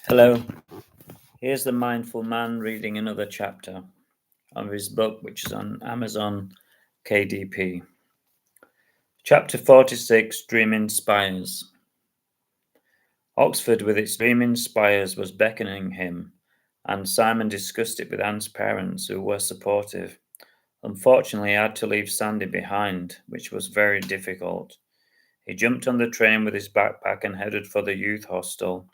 Hello, here's the Mindful Man reading another chapter of his book, which is on Amazon KDP. Chapter 46 Dreaming Spires. Oxford, with its dreaming spires, was beckoning him, and Simon discussed it with Anne's parents, who were supportive. Unfortunately, he had to leave Sandy behind, which was very difficult. He jumped on the train with his backpack and headed for the youth hostel.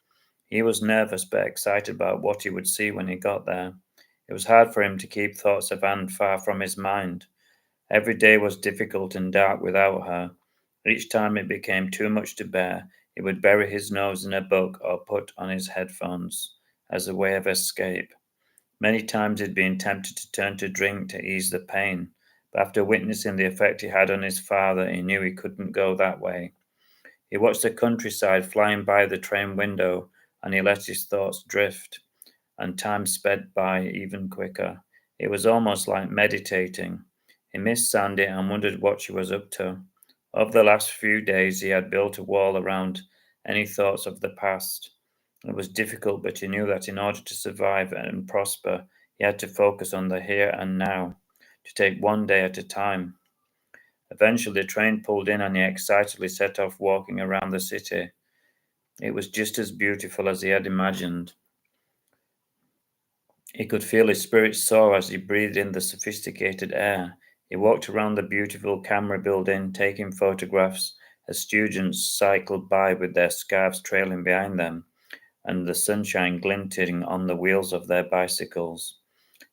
He was nervous but excited about what he would see when he got there. It was hard for him to keep thoughts of Anne far from his mind. Every day was difficult and dark without her. Each time it became too much to bear, he would bury his nose in a book or put on his headphones as a way of escape. Many times he'd been tempted to turn to drink to ease the pain, but after witnessing the effect he had on his father, he knew he couldn't go that way. He watched the countryside flying by the train window, and he let his thoughts drift, and time sped by even quicker. It was almost like meditating. He missed Sandy and wondered what she was up to. Over the last few days, he had built a wall around any thoughts of the past. It was difficult, but he knew that in order to survive and prosper, he had to focus on the here and now, to take one day at a time. Eventually, the train pulled in and he excitedly set off walking around the city. It was just as beautiful as he had imagined. He could feel his spirits soar as he breathed in the sophisticated air. He walked around the beautiful camera building, taking photographs as students cycled by with their scarves trailing behind them and the sunshine glinting on the wheels of their bicycles.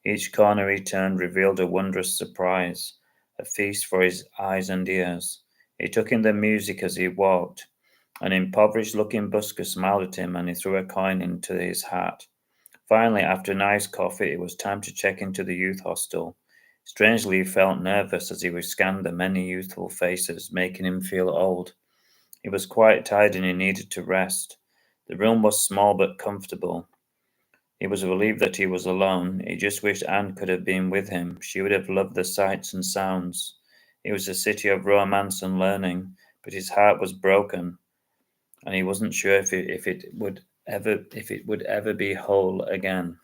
Each corner he turned revealed a wondrous surprise, a feast for his eyes and ears. He took in the music as he walked. An impoverished looking busker smiled at him and he threw a coin into his hat. Finally, after an iced coffee, it was time to check into the youth hostel. Strangely, he felt nervous as he scanned the many youthful faces, making him feel old. He was quite tired and he needed to rest. The room was small but comfortable. He was relieved that he was alone. He just wished Anne could have been with him. She would have loved the sights and sounds. It was a city of romance and learning, but his heart was broken, and he wasn't sure if it would ever be whole again.